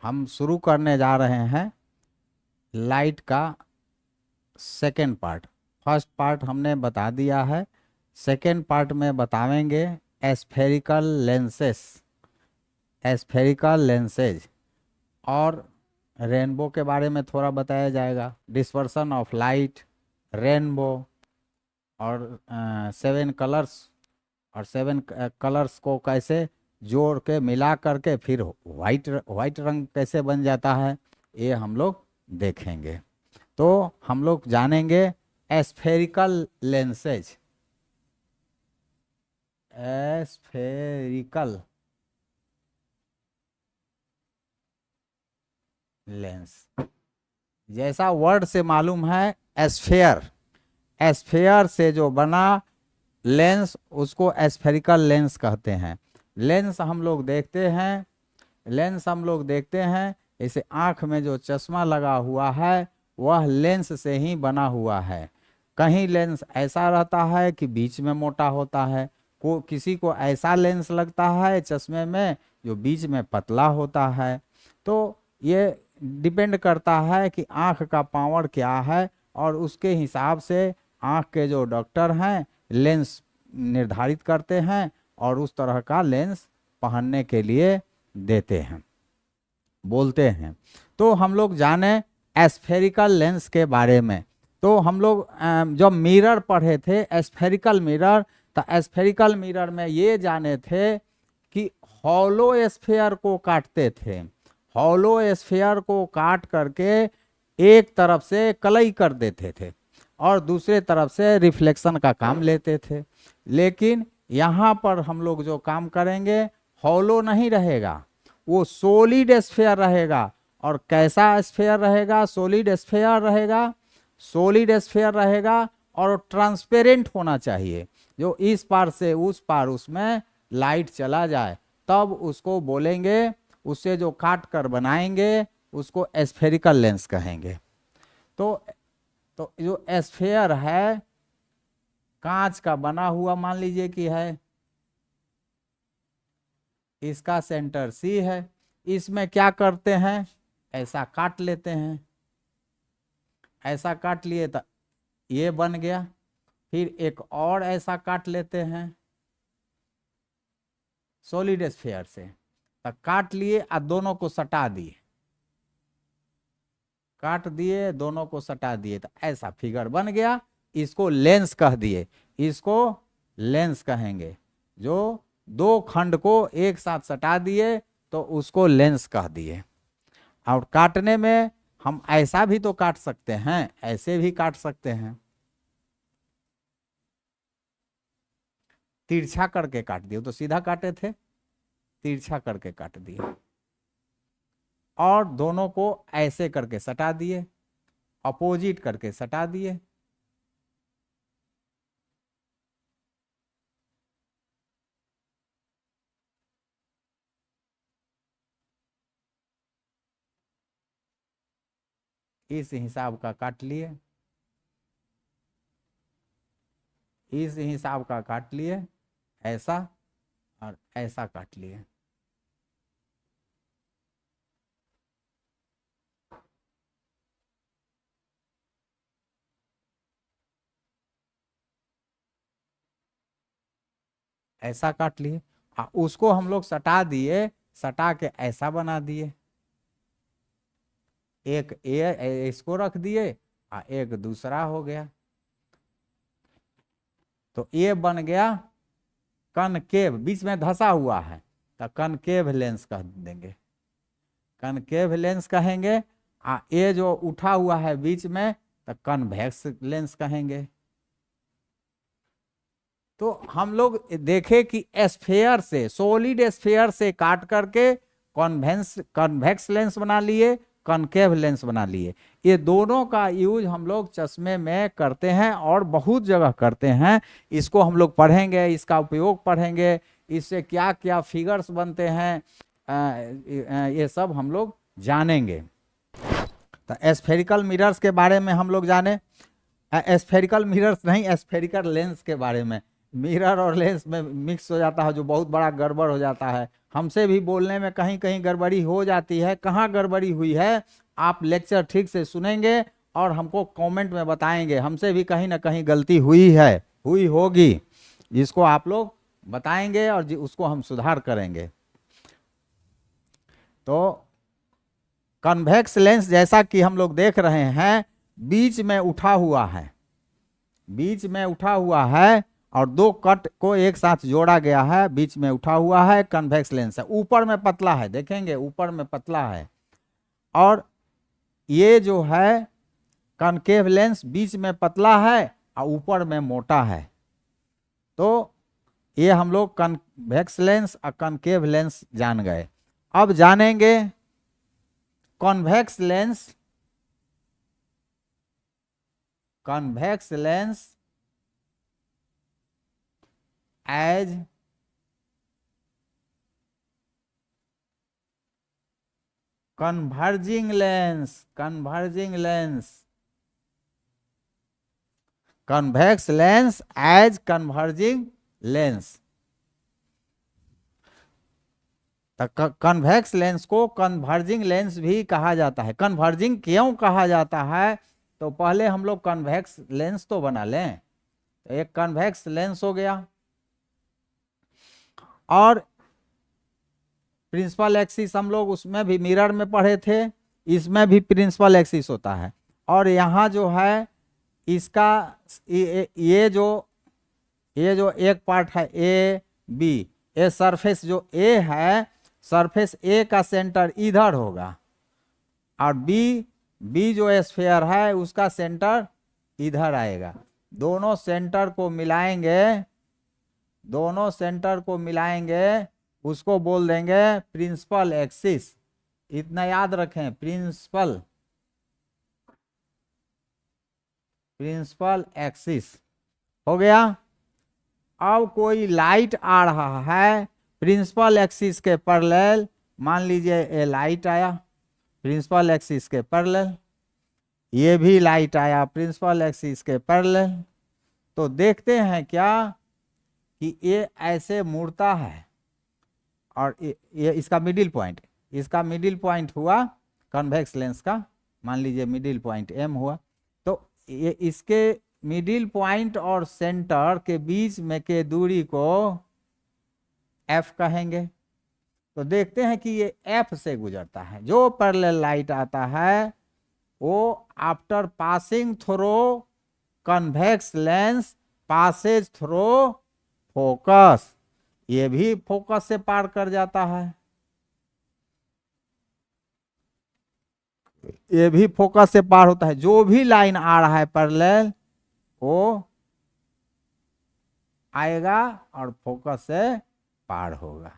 हम शुरू करने जा रहे हैं लाइट का सेकेंड पार्ट। फर्स्ट पार्ट हमने बता दिया है, सेकेंड पार्ट में बतावेंगे एस्फेरिकल लेंसेस, एस्फेरिकल लेंसेज, और रेनबो के बारे में थोड़ा बताया जाएगा, डिस्पर्सन ऑफ लाइट, रेनबो, और 7 कलर्स, और 7 कलर्स को कैसे जोड़ के मिला करके फिर वाइट रंग कैसे बन जाता है, ये हम लोग देखेंगे। तो हम लोग जानेंगे एस्फेरिकल लेंसेज, एस्फेरिकल लेंस। जैसा वर्ड से मालूम है एस्फेयर, एस्फेयर से जो बना लेंस उसको एस्फेरिकल लेंस कहते हैं। लेंस हम लोग देखते हैं, लेंस हम लोग देखते हैं, जैसे आँख में जो चश्मा लगा हुआ है वह लेंस से ही बना हुआ है। कहीं लेंस ऐसा रहता है कि बीच में मोटा होता है, किसी को ऐसा लेंस लगता है चश्मे में जो बीच में पतला होता है। तो ये डिपेंड करता है कि आँख का पावर क्या है, और उसके हिसाब से आँख के जो डॉक्टर हैं लेंस निर्धारित करते हैं और उस तरह का लेंस पहनने के लिए देते हैं, बोलते हैं। तो हम लोग जाने एस्फेरिकल लेंस के बारे में। तो हम लोग जब मिरर पढ़े थे एस्फेरिकल मिरर, तो एस्फेरिकल मिरर में ये जाने थे कि हॉलो स्फेयर को काटते थे, हॉलो स्फेयर को काट करके एक तरफ से कलई कर देते थे और दूसरे तरफ से रिफ्लेक्शन का काम लेते थे। लेकिन यहाँ पर हम लोग जो काम करेंगे हॉलो नहीं रहेगा, वो सॉलिड स्फेयर रहेगा। और कैसा स्फेयर रहेगा? सॉलिड स्फेयर रहेगा, सॉलिड स्फेयर रहेगा और ट्रांसपेरेंट होना चाहिए, जो इस पार से उस पार उसमें लाइट चला जाए, तब उसको बोलेंगे, उससे जो काट कर बनाएंगे उसको एस्फेरिकल लेंस कहेंगे। तो जो स्फेयर है कांच का बना हुआ मान लीजिए कि है, इसका सेंटर सी है, इसमें क्या करते हैं ऐसा काट लेते हैं, ऐसा काट लिए तो ये बन गया, फिर एक और ऐसा काट लेते हैं सॉलिड स्फेयर से, तो काट लिए और दोनों को सटा दिए, काट दिए दोनों को सटा दिए, तो ऐसा फिगर बन गया, इसको लेंस कह दिए, इसको लेंस कहेंगे। जो दो खंड को एक साथ सटा दिए तो उसको लेंस कह दिए। और काटने में हम ऐसा भी तो काट सकते हैं, ऐसे भी काट सकते हैं, तिरछा करके काट दिए, तो सीधा काटे थे, तिरछा करके काट दिए, और दोनों को ऐसे करके सटा दिए, अपोजिट करके सटा दिए। इस हिसाब का काट लिए, इस हिसाब का काट लिए, ऐसा और ऐसा काट लिए। ऐसा काट लिए, उसको हम लोग सटा दिए, सटा के ऐसा बना दिए, एक इसको रख दिए और एक दूसरा हो गया, तो ये बन गया कनकेव, बीच में धसा हुआ है तो कनकेव लेंस कह देंगे, कनकेव लेंस कहेंगे। ये जो उठा हुआ है बीच में तो कन्वेक्स लेंस कहेंगे। तो हम लोग देखे कि स्फेयर से, सॉलिड स्फेयर से काट करके कन्वेक्स लेंस बना लिए, कनकेव लेंस बना लिए। ये दोनों का यूज हम लोग चश्मे में करते हैं और बहुत जगह करते हैं। इसको हम लोग पढ़ेंगे, इसका उपयोग पढ़ेंगे, इससे क्या क्या फिगर्स बनते हैं, ये सब हम लोग जानेंगे। तो एस्फेरिकल मिरर्स के बारे में हम लोग जाने, एस्फेरिकल मिरर्स नहीं, एस्फेरिकल लेंस के बारे में। मिरर और लेंस में मिक्स हो जाता है, जो बहुत बड़ा गड़बड़ हो जाता है। हमसे भी बोलने में कहीं कहीं गड़बड़ी हो जाती है। कहाँ गड़बड़ी हुई है, आप लेक्चर ठीक से सुनेंगे और हमको कमेंट में बताएंगे। हमसे भी कहीं ना कहीं गलती हुई है, हुई होगी, जिसको आप लोग बताएंगे और उसको हम सुधार करेंगे। तो कन्वेक्स लेंस जैसा कि हम लोग देख रहे हैं, बीच में उठा हुआ है, बीच में उठा हुआ है और दो कट को एक साथ जोड़ा गया है, बीच में उठा हुआ है, कन्वेक्स लेंस है। ऊपर में पतला है, देखेंगे ऊपर में पतला है, और ये जो है कनकेव लेंस बीच में पतला है और ऊपर में मोटा है। तो ये हम लोग कन्वेक्स लेंस और कनकेव लेंस जान गए। अब जानेंगे convex lens. Convex lens as converging lens, converging lens, convex lens as converging lens. Convex lens को कन्वर्जिंग लेंस भी कहा जाता है। कन्वर्जिंग क्यों कहा जाता है, तो पहले हम लोग कन्वेक्स लेंस तो बना लें। तो एक कन्वेक्स लेंस हो गया, और प्रिंसिपल एक्सिस हम लोग उसमें भी मिरर में पढ़े थे, इसमें भी प्रिंसिपल एक्सिस होता है। और यहाँ जो है इसका ये जो एक पार्ट है ए बी, ये सरफेस जो ए है, सरफेस ए का सेंटर इधर होगा, और बी जो स्फीयर है उसका सेंटर इधर आएगा। दोनों सेंटर को मिलाएंगे, दोनों सेंटर को मिलाएंगे, उसको बोल देंगे प्रिंसिपल एक्सिस। इतना याद रखें, प्रिंसिपल एक्सिस हो गया। अब कोई लाइट आ रहा है प्रिंसिपल एक्सिस के पैरेलल, मान लीजिए ये लाइट आया प्रिंसिपल एक्सिस के पैरेलल, ये भी लाइट आया प्रिंसिपल एक्सिस के पैरेलल। तो देखते हैं क्या कि ये ऐसे मुड़ता है, और ये इसका मिडिल पॉइंट, इसका मिडिल पॉइंट हुआ कन्वेक्स लेंस का, मान लीजिए मिडिल पॉइंट एम हुआ। तो ये इसके मिडिल पॉइंट और सेंटर के बीच में के दूरी को एफ कहेंगे। तो देखते हैं कि ये एफ से गुजरता है। जो पैरेलल लाइट आता है वो after passing through convex lens Passage through focus, ये भी फोकस से पार कर जाता है, ये भी फोकस से पार होता है। जो भी लाइन आ रहा है पैरेलल वो आएगा और फोकस से पार होगा,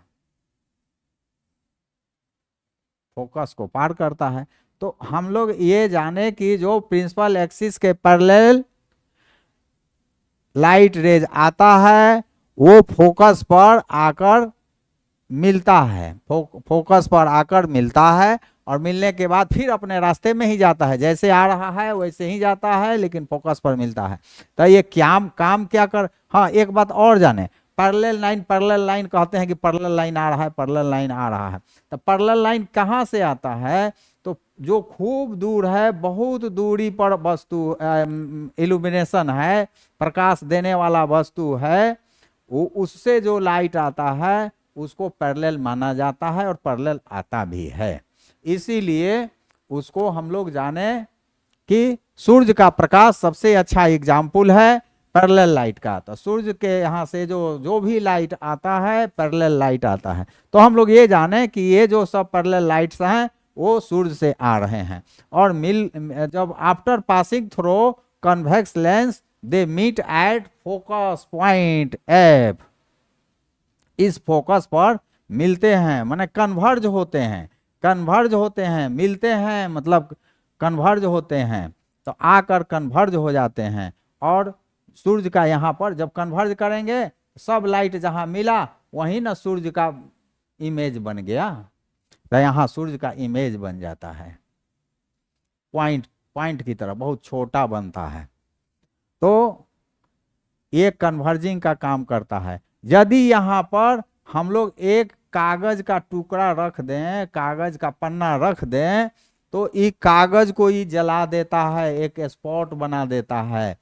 फोकस को पार करता है। तो हम लोग ये जाने कि जो प्रिंसिपल एक्सिस के पैरेलल लाइट रेज आता है वो फोकस पर आकर मिलता है, फोकस पर आकर मिलता है, और मिलने के बाद फिर अपने रास्ते में ही जाता है, जैसे आ रहा है वैसे ही जाता है, लेकिन फोकस पर मिलता है। तो ये क्या काम क्या कर, हाँ एक बात और जाने, पैरेलल लाइन कहते हैं कि पैरेलल लाइन आ रहा है, पैरेलल लाइन आ रहा है। तो पैरेलल लाइन कहाँ से आता है, तो जो खूब दूर है, बहुत दूरी पर वस्तु इल्यूमिनेशन है, प्रकाश देने वाला वस्तु है, वो उससे जो लाइट आता है उसको पैरेलल माना जाता है और पैरेलल आता भी है। इसीलिए उसको हम लोग जाने कि सूर्य का प्रकाश सबसे अच्छा एग्जाम्पल है पैरेलल लाइट का। तो सूर्य के यहाँ से जो भी लाइट आता है पैरेलल लाइट आता है। तो हम लोग ये जाने कि ये जो सब पैरेलल लाइट्स हैं वो सूर्य से आ रहे हैं, और जब after passing through convex lens they meet at focus point F, इस फोकस पर मिलते हैं, माने कन्वर्ज होते हैं, कन्वर्ज होते हैं, मिलते हैं मतलब कन्वर्ज होते हैं, तो आकर कन्वर्ज हो जाते हैं। और सूर्य का यहाँ पर जब कन्वर्ज करेंगे, सब लाइट जहाँ मिला वहीं ना सूर्य का इमेज बन गया, तो यहाँ सूर्य का इमेज बन जाता है, पॉइंट की तरह बहुत छोटा बनता है। तो ये कन्वर्जिंग का काम करता है। यदि यहाँ पर हम लोग एक कागज का टुकड़ा रख दें, कागज का पन्ना रख दें, तो ये कागज को ही जला देता है, एक स्पॉट बना देता है।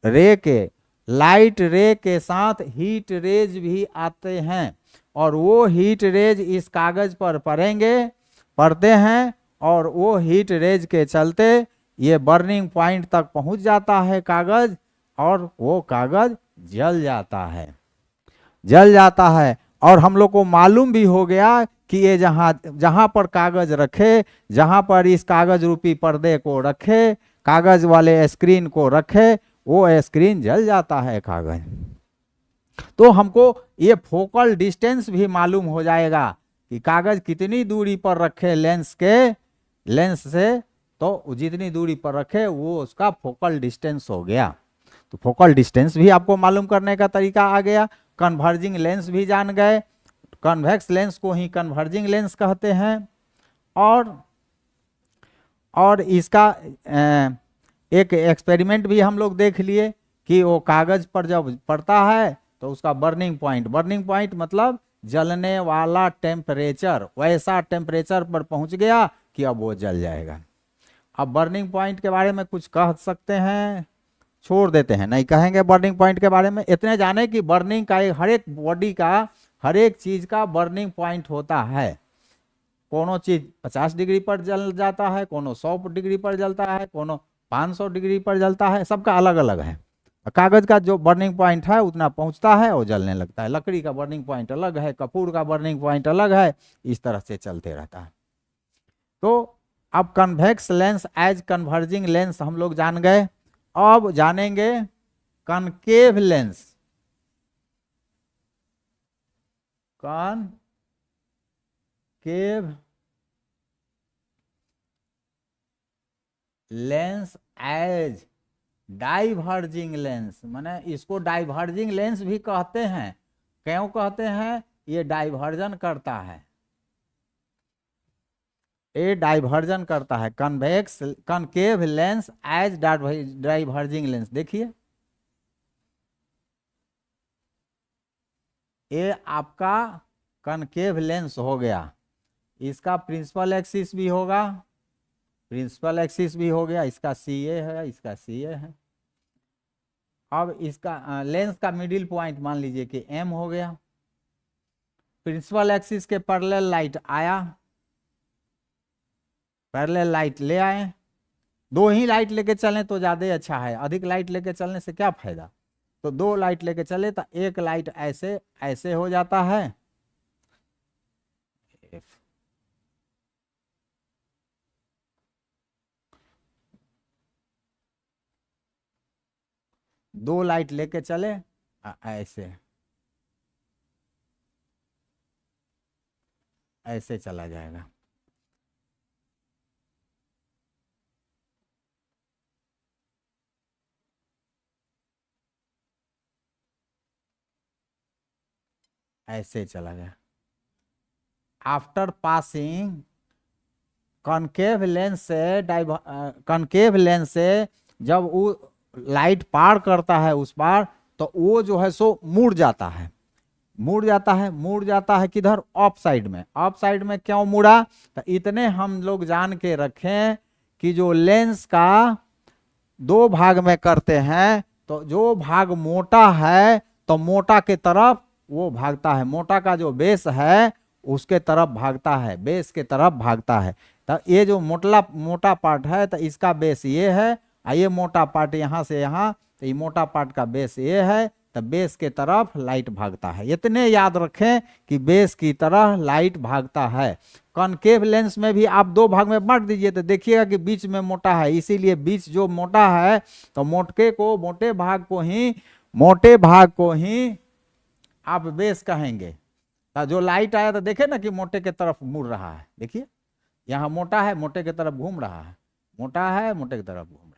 रे के, लाइट रे के साथ हीट रेज भी आते हैं, और वो हीट रेज इस कागज पर पड़ते हैं, और वो हीट रेज के चलते ये बर्निंग पॉइंट तक पहुंच जाता है कागज, और वो कागज जल जाता है। और हम लोग को मालूम भी हो गया कि ये जहां पर कागज रखे, जहां पर इस कागज रूपी पर्दे को रखे, कागज वाले स्क्रीन को रखे, वो स्क्रीन जल जाता है कागज। तो हमको ये फोकल डिस्टेंस भी मालूम हो जाएगा कि कागज कितनी दूरी पर रखे लेंस से, तो जितनी दूरी पर रखे वो उसका फोकल डिस्टेंस हो गया। तो फोकल डिस्टेंस भी आपको मालूम करने का तरीका आ गया। कन्वर्जिंग लेंस भी जान गए, कन्वेक्स लेंस को ही कन्वर्जिंग लेंस कहते हैं। और इसका एक एक्सपेरिमेंट भी हम लोग देख लिए कि वो कागज पर जब पड़ता है तो उसका बर्निंग पॉइंट मतलब जलने वाला टेम्परेचर, वैसा टेम्परेचर पर पहुंच गया कि अब वो जल जाएगा। अब बर्निंग पॉइंट के बारे में कुछ कह सकते हैं, छोड़ देते हैं, नहीं कहेंगे बर्निंग पॉइंट के बारे में। इतने जाने कि बर्निंग का हर एक बॉडी का, हर एक चीज का बर्निंग पॉइंट होता है। कोनो चीज 50 डिग्री पर जल जाता है, कोनो 100 डिग्री पर जलता है, कोनो 500 डिग्री पर जलता है, सबका अलग अलग है। कागज का जो बर्निंग पॉइंट है उतना पहुंचता है और जलने लगता है। लकड़ी का बर्निंग पॉइंट अलग है, कपूर का बर्निंग पॉइंट अलग है, इस तरह से चलते रहता है। तो अब convex lens as converging lens हम लोग जान गए। अब जानेंगे concave lens. Concave lens as diverging lens, माने इसको डाइवर्जिंग लेंस भी कहते हैं। क्यों कहते हैं? ये डाइवर्जन करता है, ये डाइवर्जन करता है। Concave lens as diverging lens. देखिए ये आपका कनकेव लेंस हो गया, इसका प्रिंसिपल एक्सिस भी होगा, इसका सीए है, इसका सीए है। अब इसका लेंस का मिडिल पॉइंट मान लीजिए कि एम हो गया। प्रिंसिपल एक्सिस के पैरेलल लाइट आया, पैरेलल लाइट ले आए। दो ही लाइट लेके चलें तो ज्यादा अच्छा है, अधिक लाइट लेके चलने से क्या फायदा। तो दो लाइट लेके चले तो एक लाइट ऐसे ऐसे हो जाता है, दो लाइट लेके चले ऐसे ऐसे चला जाएगा। ऐसे चला गया। आफ्टर पासिंग कॉनकेव लेंस से जब वो लाइट पार करता है उस पार, तो वो जो है सो मुड़ जाता है किधर? ऑफ साइड में। क्यों मुड़ा? तो इतने हम लोग जान के रखें कि जो लेंस का दो भाग में करते हैं, तो जो भाग मोटा है तो मोटा के तरफ वो भागता है, मोटा का जो बेस है उसके तरफ भागता है, बेस के तरफ भागता है। तो ये जो मोटा पार्ट है तो इसका बेस ये है, ये मोटा पार्ट यहाँ से यहाँ, तो ये मोटा पार्ट का बेस ये है, तो बेस के तरफ लाइट भागता है। इतने याद रखें कि बेस की तरह लाइट भागता है। कॉनकेव लेंस में भी आप दो भाग में बांट दीजिए तो देखिएगा कि बीच में मोटा है, इसीलिए बीच जो मोटा है तो मोटे भाग को ही आप बेस कहेंगे। तो जो लाइट आया तो देखे ना कि मोटे के तरफ मुड़ रहा है, देखिए यहाँ मोटा है, मोटे की तरफ घूम रहा है, मोटा है, मोटे की तरफ घूम रहा है।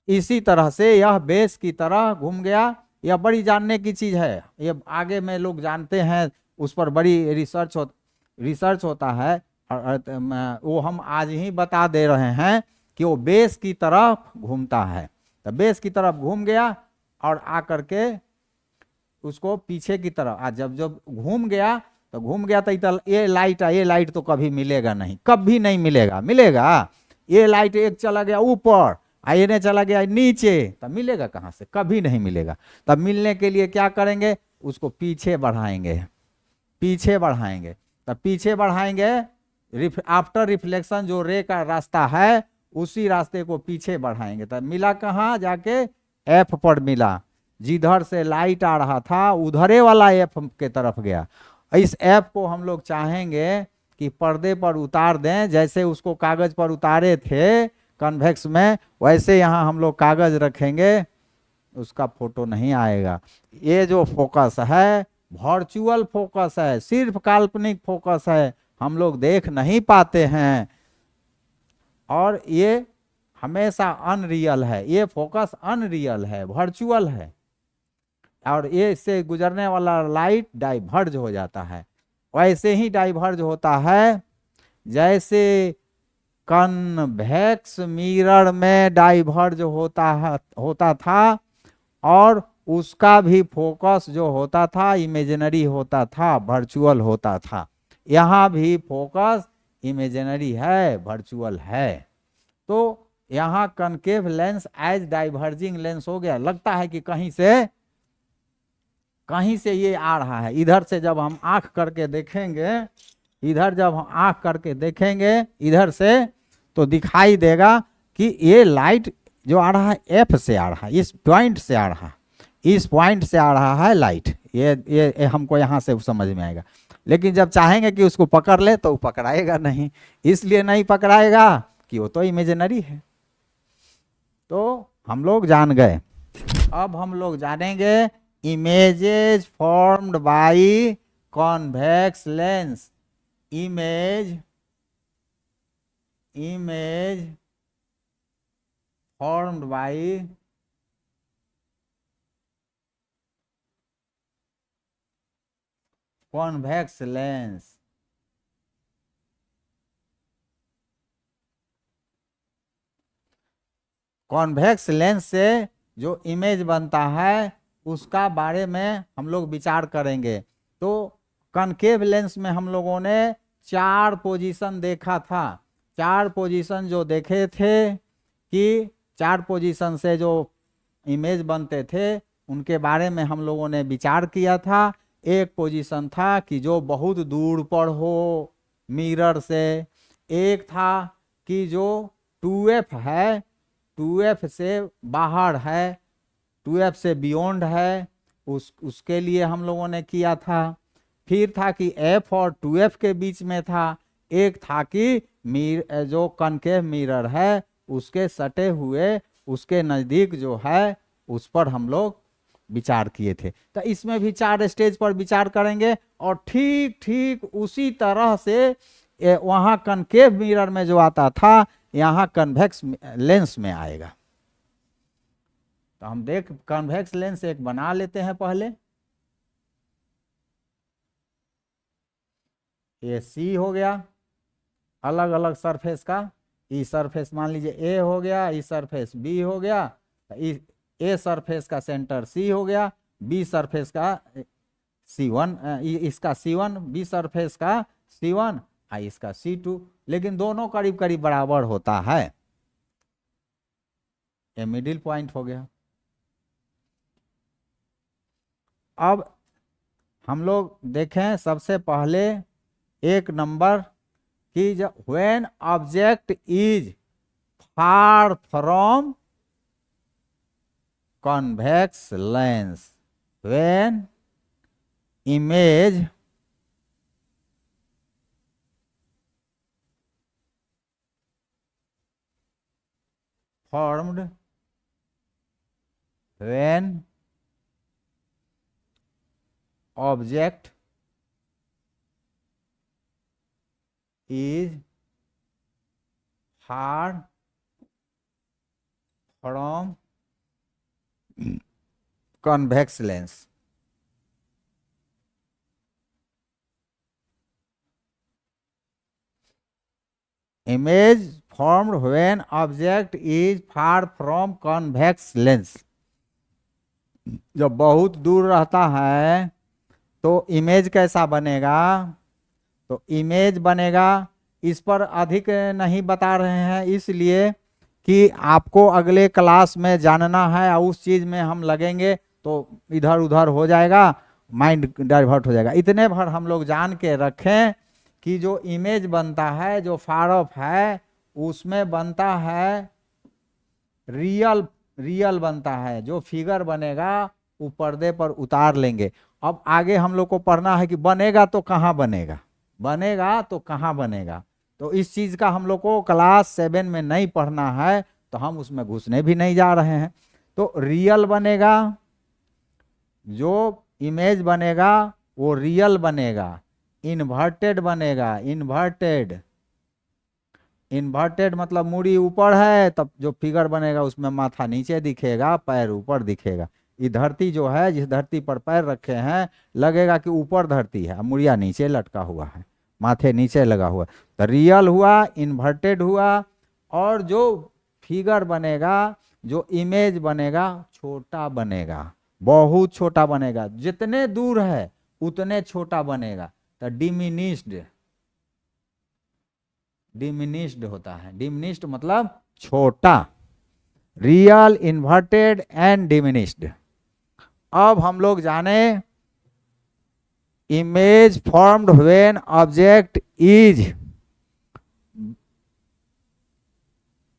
इसी तरह से यह बेस की तरह घूम गया। यह बड़ी जानने की चीज है, ये आगे में लोग जानते हैं, उस पर बड़ी रिसर्च होता है, और वो हम आज ही बता दे रहे हैं कि वो बेस की तरफ घूमता है। तो बेस की तरफ घूम गया और आकर के उसको पीछे की तरफ जब जब घूम गया तो ये लाइट तो कभी मिलेगा नहीं, कभी नहीं मिलेगा। मिलेगा? ये लाइट एक चला गया ऊपर, ये ने चला गया नीचे, तब मिलेगा कहाँ से? कभी नहीं मिलेगा। तब मिलने के लिए क्या करेंगे? उसको पीछे बढ़ाएंगे, पीछे बढ़ाएंगे। तब पीछे बढ़ाएंगे, आफ्टर रिफ्लेक्शन जो रे का रास्ता है उसी रास्ते को पीछे बढ़ाएंगे। तब मिला कहाँ? जाके एफ पर मिला। जिधर से लाइट आ रहा था उधरे वाला एफ के तरफ गया। इस एफ को हम लोग चाहेंगे कि पर्दे पर उतार दें, जैसे उसको कागज पर उतारे थे कन्वेक्स में, वैसे यहाँ हम लोग कागज रखेंगे, उसका फोटो नहीं आएगा। ये जो फोकस है वर्चुअल फोकस है, सिर्फ काल्पनिक फोकस है, हम लोग देख नहीं पाते हैं, और ये हमेशा अनरियल है। ये फोकस अनरियल है, वर्चुअल है, और ये इससे गुजरने वाला लाइट डाइवर्ज हो जाता है। वैसे ही डाइवर्ज होता है जैसे कन्वेक्स मिरर में डाइवर्ज होता था, और उसका भी फोकस जो होता था इमेजिनरी होता था, वर्चुअल होता था। यहाँ भी फोकस इमेजिनरी है, वर्चुअल है। तो यहाँ concave lens as diverging lens हो गया। लगता है कि कहीं से ये आ रहा है, इधर से जब हम आंख करके देखेंगे, इधर जब हम आंख करके देखेंगे इधर से, तो दिखाई देगा कि ये लाइट जो आ रहा है एफ से आ रहा है, इस पॉइंट से आ रहा है, इस पॉइंट से आ रहा है लाइट। ये हमको यहाँ से समझ में आएगा। लेकिन जब चाहेंगे कि उसको पकड़ ले तो वो पकड़ाएगा नहीं। इसलिए नहीं पकड़ाएगा कि वो तो इमेजिनरी है। तो हम लोग जान गए। अब हम लोग जानेंगे images formed by convex lens. Image formed by convex lens. Convex lens से जो इमेज बनता है उसका बारे में हम लोग विचार करेंगे। तो कनकेव लेंस में हम लोगों ने 4 पोजीशन देखा था। 4 पोजीशन जो देखे थे कि 4 पोजीशन से जो इमेज बनते थे उनके बारे में हम लोगों ने विचार किया था। एक पोजीशन था कि जो बहुत दूर पर हो मिरर से, एक था कि जो 2f है, 2f से बाहर है, 2f से बियॉन्ड है, उसके लिए हम लोगों ने किया था। फिर था कि f और 2f के बीच में था। एक था कि जो कनकेव मिरर है उसके सटे हुए, उसके नज़दीक जो है उस पर हम लोग विचार किए थे। तो इसमें भी 4 स्टेज पर विचार करेंगे, और ठीक ठीक उसी तरह से वहाँ कनकेव मिरर में जो आता था यहाँ कन्वेक्स लेंस में आएगा। तो हम कन्वेक्स लेंस एक बना लेते हैं पहले। ये सी हो गया, अलग अलग सरफेस का। ई सरफेस मान लीजिए ए हो गया, ई सरफेस बी हो गया, ए सरफेस का सेंटर सी हो गया, बी सरफेस का C1, इसका C1, बी सरफेस का C1, इसका C2। लेकिन दोनों करीब करीब बराबर होता है। ये मिडिल पॉइंट हो गया। अब हम लोग देखें सबसे पहले 1 नंबर कि when object is far from convex lens, when image formed when object is far from convex lens. Image formed when object is far from convex lens. जब बहुत दूर रहता है तो इमेज कैसा बनेगा, तो इमेज बनेगा, इस पर अधिक नहीं बता रहे हैं इसलिए कि आपको अगले क्लास में जानना है और उस चीज में हम लगेंगे तो इधर उधर हो जाएगा, माइंड डाइवर्ट हो जाएगा। इतने भर हम लोग जान के रखें कि जो इमेज बनता है, जो फार ऑफ है, उसमें बनता है रियल, रियल बनता है। जो फिगर बनेगा वो पर्दे पर उतार लेंगे। अब आगे हम लोग को पढ़ना है कि बनेगा तो कहाँ बनेगा, बनेगा तो कहाँ बनेगा। तो इस चीज का हम लोग को क्लास 7 में नहीं पढ़ना है, तो हम उसमें घुसने भी नहीं जा रहे हैं। तो रियल बनेगा, जो इमेज बनेगा वो रियल बनेगा। इन्वर्टेड बनेगा, इन्वर्टेड, इन्वर्टेड मतलब मूड़ी ऊपर है, तब जो फिगर बनेगा उसमें माथा नीचे दिखेगा, पैर ऊपर दिखेगा। ये धरती जो है, जिस धरती पर पैर रखे हैं, लगेगा कि ऊपर धरती है, मुड़िया नीचे लटका हुआ है, माथे नीचे लगा हुआ। तो रियल हुआ, इन्वर्टेड हुआ। और जो फिगर बनेगा, जो इमेज बनेगा, छोटा बनेगा, बहुत छोटा बनेगा। जितने दूर है उतने छोटा बनेगा। तो डिमिनिश्ड, डिमिनिश्ड होता है। डिमिनिश्ड मतलब छोटा। Real, inverted and diminished. अब हम लोग जाने image formed when object is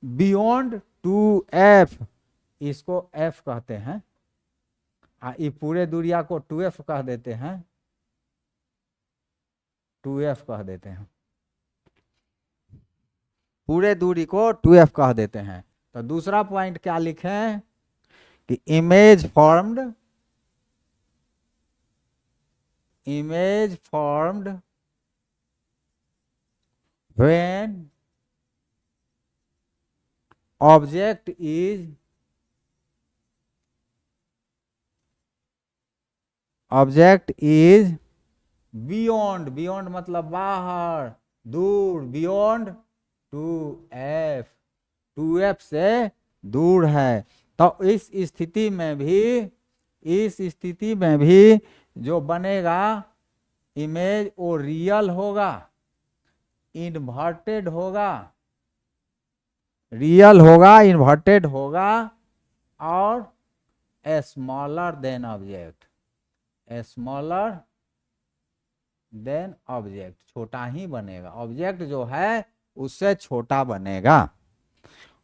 beyond 2f, इसको f कहते हैं। ये पूरे दूरिया को 2f कह देते हैं, 2f कह देते हैं, पूरे दूरी को 2f कह देते हैं। तो दूसरा पॉइंट क्या लिखें कि image formed, image formed when object is, object is beyond, beyond मतलब बाहर, दूर, बियॉन्ड 2f, 2f से दूर है। तो इस स्थिति में भी, इस स्थिति में भी जो बनेगा इमेज वो रियल होगा, इन्वर्टेड होगा, रियल होगा, इन्वर्टेड होगा, और smaller than object, smaller than object, छोटा ही बनेगा। ऑब्जेक्ट जो है उससे छोटा बनेगा।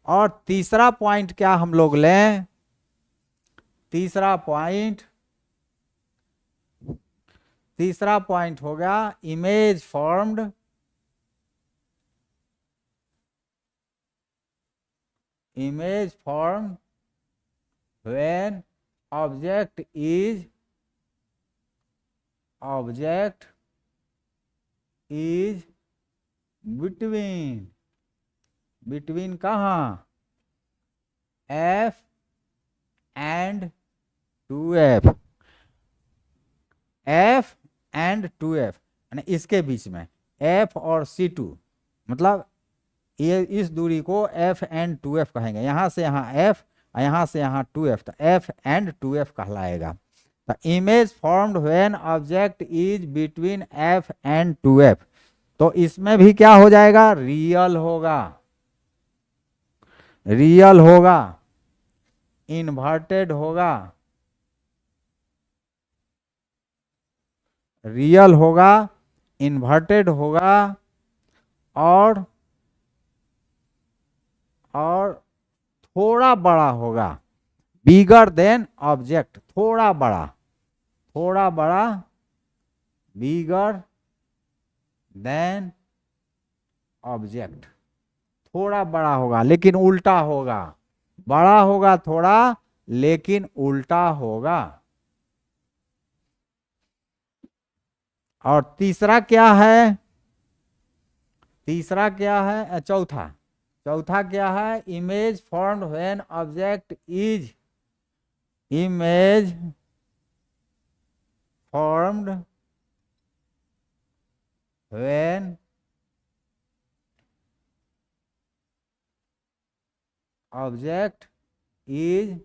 और तीसरा पॉइंट क्या हम लोग लें, तीसरा पॉइंट, तीसरा पॉइंट होगा image formed, image form when object is, object is between, between कहाँ, f and 2f, f and 2f यानी इसके बीच में f और C2, मतलब ये इस दूरी को f एंड 2f कहेंगे। यहां से यहाँ f और यहां से यहाँ 2f, तो f एंड 2f कहलाएगा। तो image formed when object is between f and 2f, तो इसमें भी क्या हो जाएगा, रियल होगा, रियल होगा, इन्वर्टेड होगा, रियल होगा, इन्वर्टेड होगा, और थोड़ा बड़ा होगा, बिगर देन ऑब्जेक्ट, थोड़ा बड़ा, थोड़ा बड़ा, बिगर देन ऑब्जेक्ट, थोड़ा बड़ा होगा लेकिन उल्टा होगा, बड़ा होगा थोड़ा लेकिन उल्टा होगा। और तीसरा क्या है, तीसरा क्या है, चौथा, चौथा क्या है, image formed when object is, image formed when object is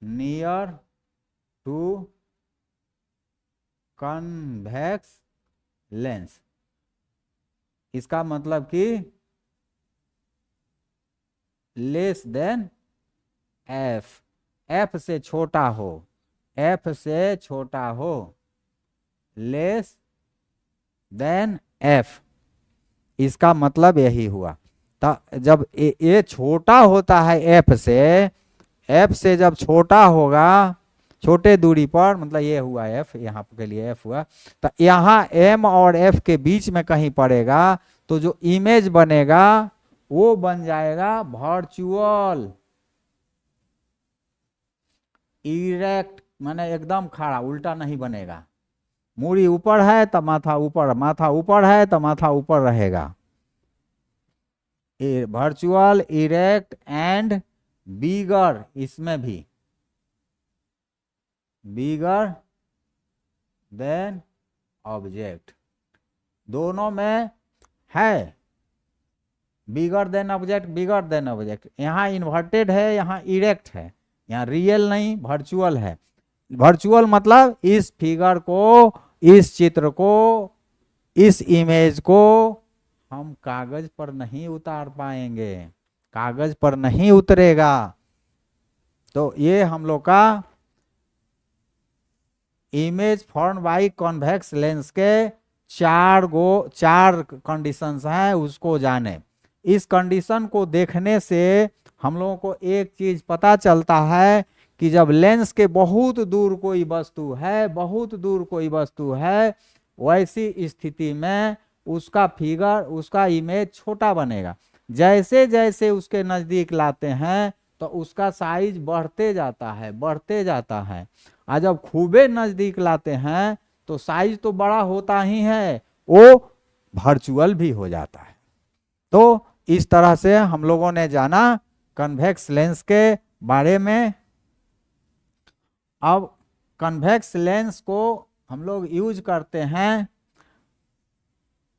near to convex lens. इसका मतलब कि लेस देन एफ, एफ से छोटा हो, एफ से छोटा हो, लेस देन एफ, इसका मतलब यही हुआ। जब ए छोटा होता है एफ से जब छोटा होगा, छोटे दूरी पर, मतलब ये हुआ एफ, यहाँ के लिए एफ हुआ, तो यहाँ एम और एफ के बीच में कहीं पड़ेगा, तो जो इमेज बनेगा वो बन जाएगा वर्चुअल इरेक्ट, माने एकदम खड़ा, उल्टा नहीं बनेगा। मूड़ी ऊपर है तो माथा ऊपर, माथा ऊपर है तो माथा ऊपर रहेगा। वर्चुअल इरेक्ट एंड बिगर, इसमें भी बिगर देन ऑब्जेक्ट, दोनों में है bigger than object, bigger than object. यहाँ इन्वर्टेड है, यहाँ इरेक्ट है, यहाँ रियल नहीं वर्चुअल है। वर्चुअल मतलब इस फिगर को, इस चित्र को, इस इमेज को हम कागज पर नहीं उतार पाएंगे, कागज पर नहीं उतरेगा। तो ये हम लोग का image form by convex lens के चार कंडीशंस हैं, उसको जाने। इस कंडीशन को देखने से हम लोगों को एक चीज पता चलता है कि जब लेंस के बहुत दूर कोई वस्तु है, बहुत दूर कोई वस्तु है, वैसी स्थिति में उसका फिगर, उसका इमेज छोटा बनेगा। जैसे जैसे उसके नजदीक लाते हैं तो उसका साइज बढ़ते जाता है, बढ़ते जाता है। और जब खूबे नजदीक लाते हैं तो साइज तो बड़ा होता ही है, वो वर्चुअल भी हो जाता है। तो इस तरह से हम लोगों ने जाना कन्वेक्स लेंस के बारे में। अब कन्वेक्स लेंस को हम लोग यूज करते हैं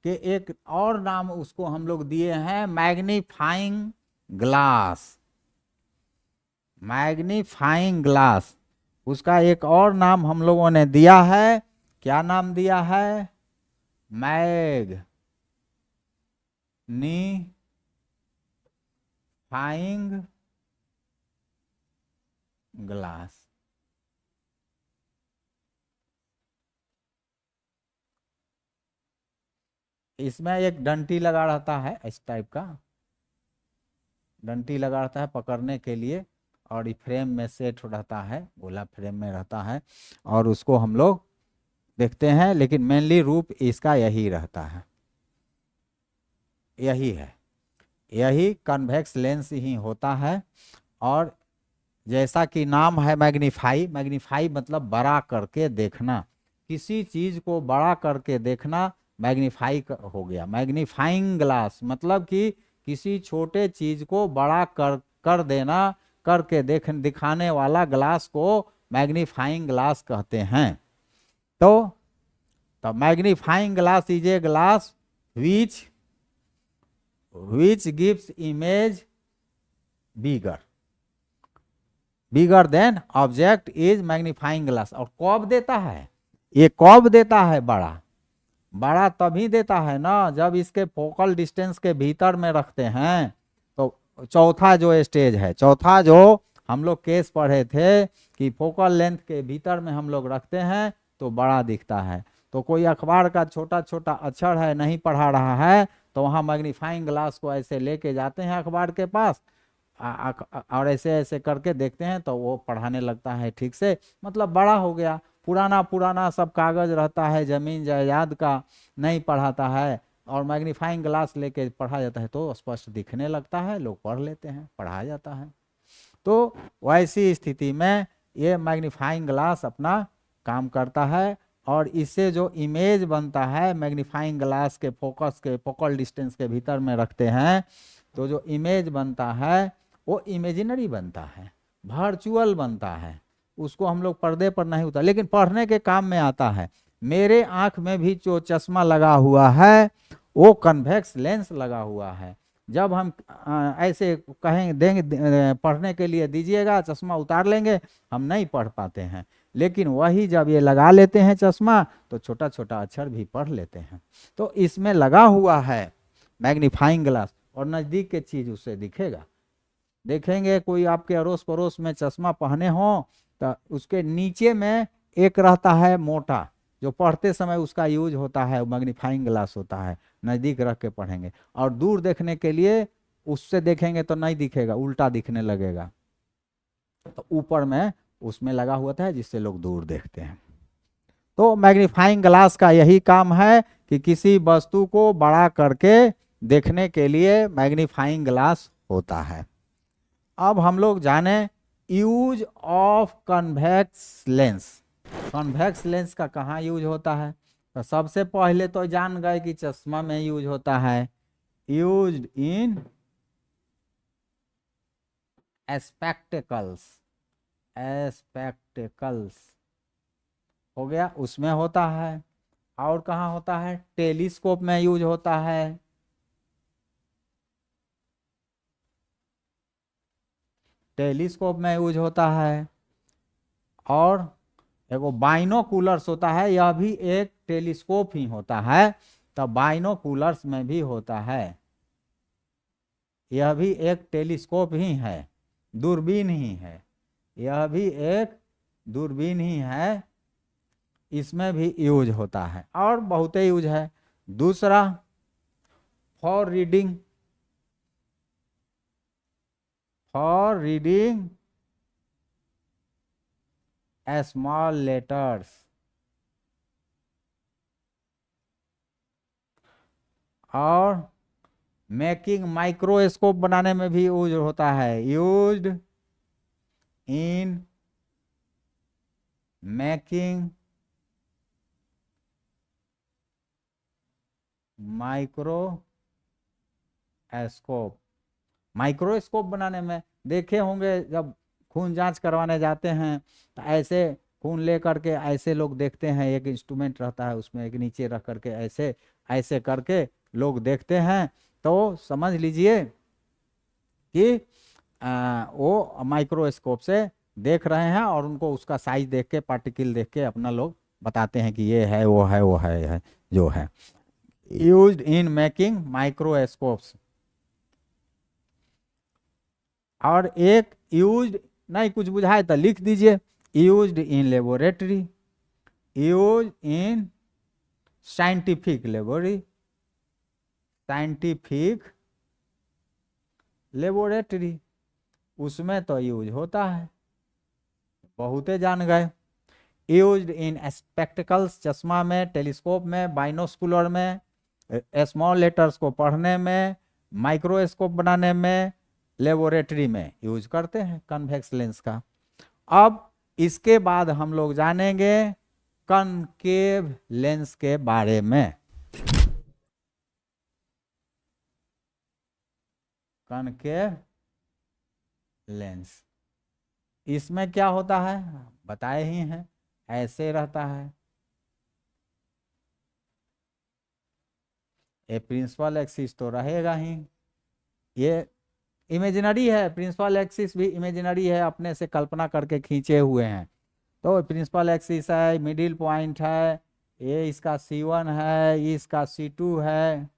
कि एक और नाम उसको हम लोग दिए हैं मैग्नीफाइंग ग्लास। मैग्नीफाइंग ग्लास, उसका एक और नाम हम लोगों ने दिया है, क्या नाम दिया है? Magnifying glass. इसमें एक डंटी लगा रहता है, इस टाइप का डंटी लगा रहता है पकड़ने के लिए, और ये फ्रेम में सेट रहता है, गोला फ्रेम में रहता है, और उसको हम लोग देखते हैं। लेकिन मेनली रूप इसका यही रहता है, यही है, यही कन्वेक्स लेंस ही होता है। और जैसा कि नाम है मैग्नीफाई, मैग्नीफाई मतलब बड़ा करके देखना, किसी चीज को बड़ा करके देखना मैग्नीफाई हो गया। मैग्नीफाइंग ग्लास मतलब कि किसी छोटे चीज को बड़ा कर देना, करके दिखाने वाला ग्लास को मैग्नीफाइंग ग्लास कहते हैं। तो magnifying glass is a glass which gives image bigger than object is magnifying glass। और कब देता है ये, कब देता है बड़ा? बड़ा तभी देता है ना जब इसके फोकल डिस्टेंस के भीतर में रखते हैं। तो चौथा जो स्टेज है, चौथा जो हम लोग केस पढ़े थे कि फोकल लेंथ के भीतर में हम लोग रखते हैं तो बड़ा दिखता है। तो कोई अखबार का छोटा छोटा अक्षर है, नहीं पढ़ा रहा है, तो वहाँ मैग्नीफाइंग ग्लास को ऐसे लेके जाते हैं अखबार के पास, और ऐसे ऐसे करके देखते हैं तो वो पढ़ाने लगता है ठीक से, मतलब बड़ा हो गया। पुराना सब कागज रहता है, जमीन जायदाद का नहीं पढ़ाता है, और मैग्नीफाइंग ग्लास लेके पढ़ा जाता है तो स्पष्ट दिखने लगता है, लोग पढ़ लेते हैं, पढ़ाया जाता है। तो वैसी स्थिति में ये मैग्नीफाइंग ग्लास अपना काम करता है, और इससे जो इमेज बनता है मैग्नीफाइंग ग्लास के फोकल डिस्टेंस के भीतर में रखते हैं, तो जो इमेज बनता है वो इमेजिनरी बनता है, वर्चुअल बनता है। उसको हम लोग पर्दे पर नहीं उतार, लेकिन पढ़ने के काम में आता है। मेरे आंख में भी जो चश्मा लगा हुआ है वो कन्वेक्स लेंस लगा हुआ है, जब हम ऐसे कहेंगे देंगे पढ़ने के लिए दीजिएगा, चश्मा उतार लेंगे, हम नहीं पढ़ पाते हैं। लेकिन वही जब ये लगा लेते हैं चश्मा तो छोटा छोटा अक्षर भी पढ़ लेते हैं। तो इसमें लगा हुआ है मैग्नीफाइंग ग्लास, और नज़दीक के चीज़ उससे दिखेगा। देखेंगे कोई आपके अड़ोस पड़ोस में चश्मा पहने हो तो उसके नीचे में एक रहता है मोटा, जो पढ़ते समय उसका यूज होता है, मैग्नीफाइंग ग्लास होता है, नज़दीक रख के पढ़ेंगे। और दूर देखने के लिए उससे देखेंगे तो नहीं दिखेगा, उल्टा दिखने लगेगा। तो ऊपर में उसमें लगा हुआ था जिससे लोग दूर देखते हैं। तो मैग्नीफाइंग ग्लास का यही काम है कि किसी वस्तु को बड़ा करके देखने के लिए मैग्नीफाइंग ग्लास होता है। अब हम लोग जाने use of convex lens. Convex lens का कहाँ यूज होता है? तो सबसे पहले तो जान गए कि चश्मा में यूज होता है। यूज्ड इन स्पेक्टेकल्स, स्पेक्टेकल्स हो गया, उसमें होता है। और कहाँ होता है? टेलीस्कोप में यूज होता है। टेलीस्कोप में यूज होता है। और एगो बाइनोकुलर्स होता है, यह भी एक टेलीस्कोप ही होता है। तो बाइनोकुलर्स में भी होता है, यह भी एक टेलीस्कोप ही है, दूरबीन ही है, यह भी एक दूरबीन ही है, इसमें भी यूज होता है। और बहुत यूज है। दूसरा for reading, for reading small letters. और मेकिंग माइक्रोस्कोप बनाने में भी यूज होता है। Used in making microscope, microscope बनाने में देखे होंगे, जब खून जांच करवाने जाते हैं तो ऐसे खून ले करके ऐसे लोग देखते हैं, एक इंस्ट्रूमेंट रहता है उसमें एक नीचे रख करके ऐसे ऐसे करके लोग देखते हैं। तो समझ लीजिए कि वो माइक्रोस्कोप से देख रहे हैं और उनको उसका साइज देख के, पार्टिकल देख के अपना लोग बताते हैं कि ये है वो है वो है जो है। Used in making microscopes. और एक यूज्ड, नहीं कुछ बुझाए तो लिख दीजिए, used in laboratory, use in scientific laboratory, scientific laboratory, उसमें तो यूज होता है, बहुते जान गए। यूज्ड इन स्पेक्टिकल्स, चश्मा में, टेलीस्कोप में, बाइनोस्कुलर में, स्मॉल लेटर्स को पढ़ने में, माइक्रोस्कोप बनाने में, लेबोरेटरी में यूज करते हैं कन्वेक्स लेंस का। अब इसके बाद हम लोग जानेंगे कनकेव लेंस के बारे में। कनकेव लेंस, इसमें क्या होता है बताए ही हैं, ऐसे रहता है। ये प्रिंसिपल एक्सिस तो रहेगा ही, ये इमेजिनरी है, प्रिंसिपल एक्सिस भी इमेजिनरी है, अपने से कल्पना करके खींचे हुए हैं। तो प्रिंसिपल एक्सिस है, मिडिल पॉइंट है, ये इसका C1 है, ये इसका C2 है,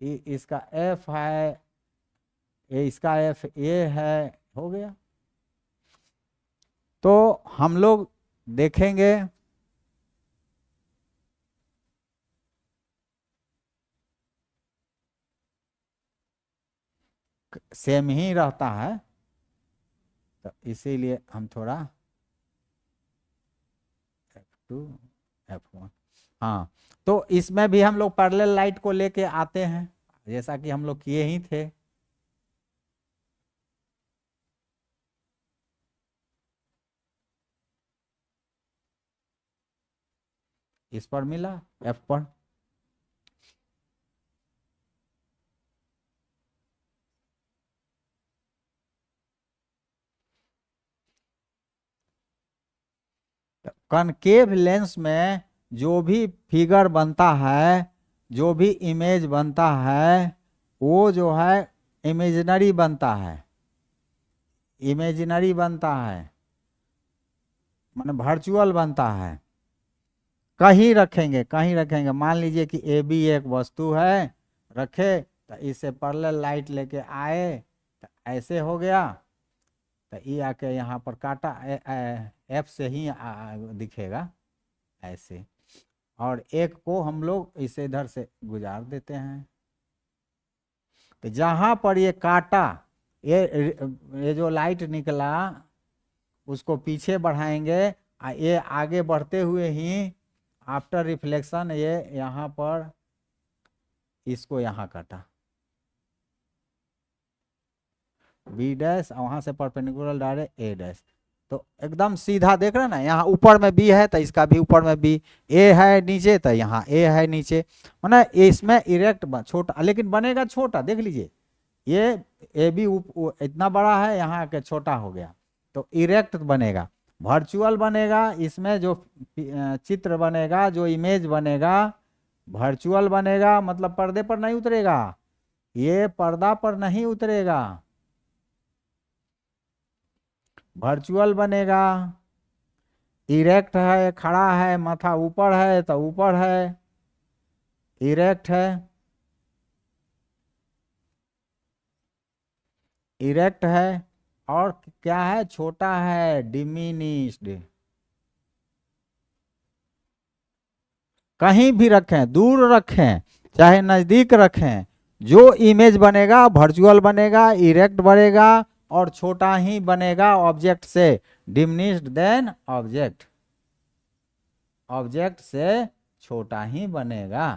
ये इसका F है, ये इसका F ये है, हो गया। तो हम लोग देखेंगे सेम ही रहता है, तो इसीलिए हम थोड़ा F2 F1, हाँ। तो इसमें भी हम लोग पैरेलल लाइट को लेके आते हैं, जैसा कि हम लोग किए ही थे। इस पर मिला F पर, कनकेव लेंस में जो भी फिगर बनता है, जो भी इमेज बनता है, वो जो है इमेजिनरी बनता है, इमेजिनरी बनता है, माने वर्चुअल बनता है। कहीं रखेंगे, कहीं रखेंगे, मान लीजिए कि ए बी एक वस्तु है, रखे तो इससे पैरेलल लाइट लेके आए तो ऐसे हो गया, तो ये आके यहाँ पर काटा, एफ से ही दिखेगा ऐसे, और एक को हम लोग इसे इधर से गुजार देते हैं। तो जहाँ पर ये काटा, ये जो लाइट निकला उसको पीछे बढ़ाएंगे, ये आगे बढ़ते हुए ही आफ्टर रिफ्लेक्शन ये यहाँ पर इसको यहाँ काटा बी डैश, और वहाँ से परपेंडिकुलर डायरेक्ट ए डैश, तो एकदम सीधा देख रहे हैं ना, यहाँ ऊपर में बी है तो इसका भी ऊपर में बी, ए है नीचे तो यहाँ ए है नीचे, माना इसमें इरेक्ट छोटा, लेकिन बनेगा छोटा, देख लीजिए ये ए बी इतना बड़ा है, यहाँ के छोटा हो गया, तो इरेक्ट बनेगा, वर्चुअल बनेगा। इसमें जो चित्र बनेगा, जो इमेज बनेगा वर्चुअल बनेगा, मतलब पर्दे पर नहीं उतरेगा, ये पर्दा पर नहीं उतरेगा, वर्चुअल बनेगा। इरेक्ट है, खड़ा है, माथा ऊपर है तो ऊपर है, इरेक्ट है, इरेक्ट है, और क्या है, छोटा है, डिमिनिश्ड। कहीं भी रखें, दूर रखें चाहे नजदीक रखें, जो इमेज बनेगा वर्चुअल बनेगा, इरेक्ट बनेगा और छोटा ही बनेगा ऑब्जेक्ट से, डिमिनिश्ड देन ऑब्जेक्ट, ऑब्जेक्ट से छोटा ही बनेगा।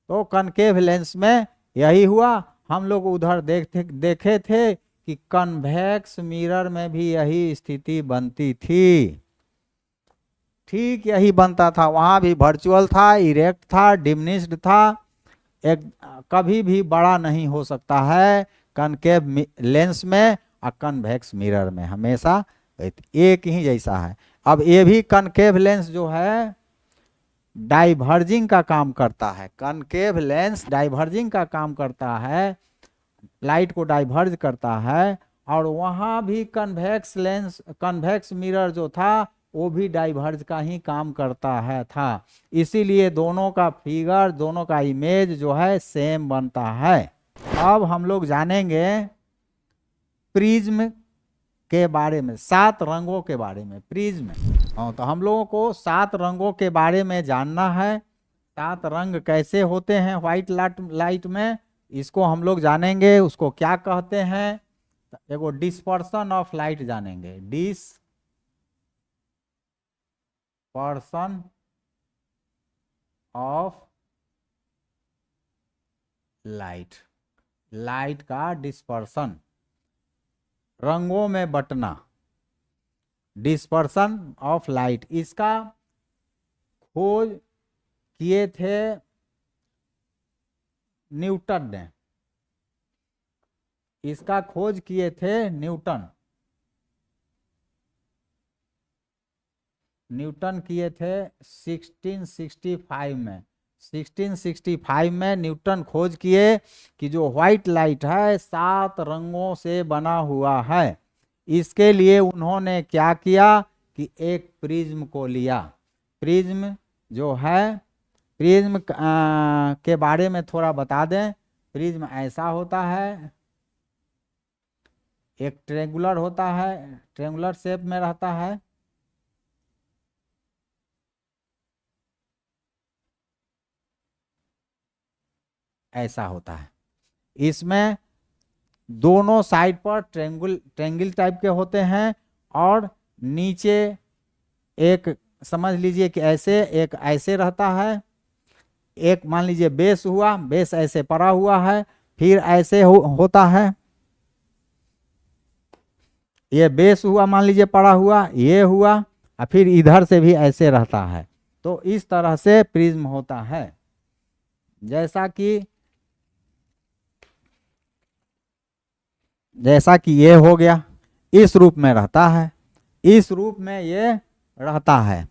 तो कनकेव लेंस में यही हुआ। हम लोग उधर देखे थे कि कन्वेक्स मिरर में भी यही स्थिति बनती थी, ठीक यही बनता था, वहां भी वर्चुअल था, इरेक्ट था, डिमिनिश्ड था, एक कभी भी बड़ा नहीं हो सकता है कनकेव लेंस में, और कन्वेक्स मिरर में हमेशा एक ही जैसा है। अब ये भी कनकेव लेंस जो है डाइवर्जिंग का काम करता है, कनकेव लेंस डाइवर्जिंग का काम करता है, लाइट को डाइवर्ज करता है, और वहां भी कन्वेक्स लेंस, कन्वेक्स मिरर जो था वो भी डाइवर्ज का ही काम करता है था, इसीलिए दोनों का फिगर, दोनों का इमेज जो है सेम बनता है। अब हम लोग जानेंगे प्रिज्म के बारे में, 7 रंगों के बारे में, प्रिज्म। तो हम लोगों को 7 रंगों के बारे में जानना है, 7 रंग कैसे होते हैं व्हाइट लाइट में, इसको हम लोग जानेंगे, उसको क्या कहते हैं। एगो डिस्पर्सन ऑफ लाइट जानेंगे, डिस्पर्सन ऑफ लाइट, लाइट का डिस्पर्सन, रंगों में बंटना, डिस्पर्सन ऑफ लाइट, इसका खोज किए थे न्यूटन ने, इसका खोज किए थे न्यूटन, न्यूटन किए थे 1665 में, 1665 में न्यूटन खोज किए कि जो व्हाइट लाइट है 7 रंगों से बना हुआ है। इसके लिए उन्होंने क्या किया कि एक प्रिज्म को लिया, प्रिज्म जो है, प्रिज्म के बारे में थोड़ा बता दें। प्रिज्म ऐसा होता है, एक ट्रेंगुलर होता है, ट्रेंगुलर शेप में रहता है, ऐसा होता है, इसमें दोनों साइड पर ट्रेंगल टाइप के होते हैं, और नीचे एक समझ लीजिए कि ऐसे, एक ऐसे रहता है, एक मान लीजिए बेस हुआ, बेस ऐसे पड़ा हुआ है, फिर ऐसे होता है, ये बेस हुआ मान लीजिए पड़ा हुआ, ये हुआ, और फिर इधर से भी ऐसे रहता है। तो इस तरह से प्रिज्म होता है, जैसा कि ये हो गया, इस रूप में रहता है, इस रूप में ये रहता है।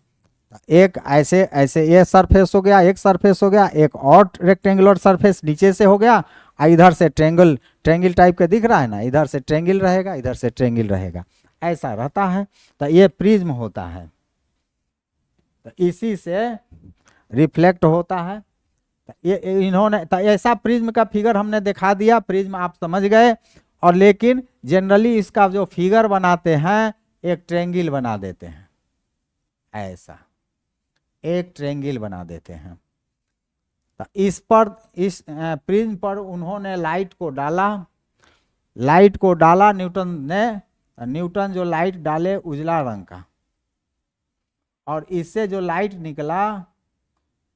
एक ऐसे ऐसे ये सरफेस हो गया, एक सरफेस हो गया, एक और रेक्टेंगुलर सरफेस नीचे से हो गया, इधर से ट्रेंगल ट्रेंगल टाइप का दिख रहा है ना, इधर से ट्रेंगल रहेगा, इधर से ट्रेंगल रहेगा, ऐसा रहता है। तो ये प्रिज्म होता है, तो इसी से रिफ्लेक्ट होता है। तो ये इन्होंने तो ऐसा प्रिज्म का फिगर हमने दिखा दिया, प्रिज्म आप समझ गए। और लेकिन जनरली इसका जो फिगर बनाते हैं एक ट्रेंगल बना देते हैं, ऐसा एक ट्रेंगल बना देते हैं। तो इस पर इस प्रिज्म पर उन्होंने लाइट को डाला, लाइट को डाला न्यूटन ने, न्यूटन जो लाइट डाले उजला रंग का, और इससे जो लाइट निकला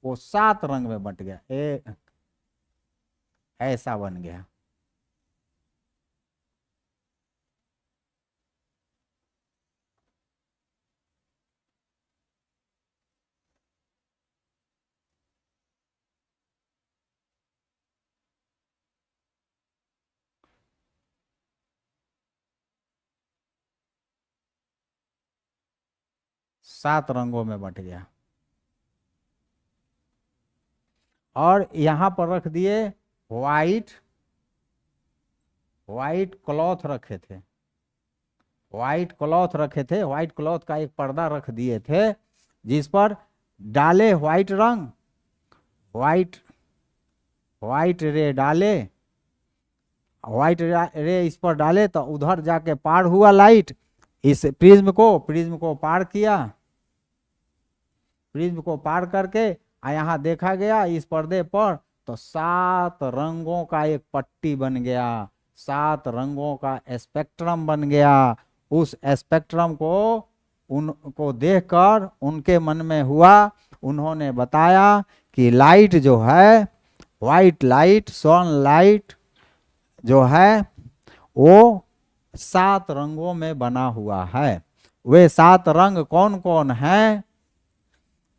वो 7 रंग में बंट गया, ऐसा बन गया। सात रंगों में बंट गया। और यहां पर रख दिए व्हाइट, व्हाइट क्लॉथ रखे थे, व्हाइट क्लॉथ रखे थे, व्हाइट क्लॉथ का एक पर्दा रख दिए थे, जिस पर डाले व्हाइट रंग, व्हाइट व्हाइट रे डाले, व्हाइट रे इस पर डाले तो उधर जाके पार हुआ लाइट, इस प्रिज्म को पार किया, प्रिज्म को पार करके यहाँ देखा गया इस पर्दे पर, तो 7 रंगों का एक पट्टी बन गया, 7 रंगों का स्पेक्ट्रम बन गया। उस स्पेक्ट्रम को उनको देखकर उनके मन में हुआ, उन्होंने बताया कि लाइट जो है, व्हाइट लाइट, सनलाइट जो है वो 7 रंगों में बना हुआ है। वे 7 रंग कौन कौन हैं?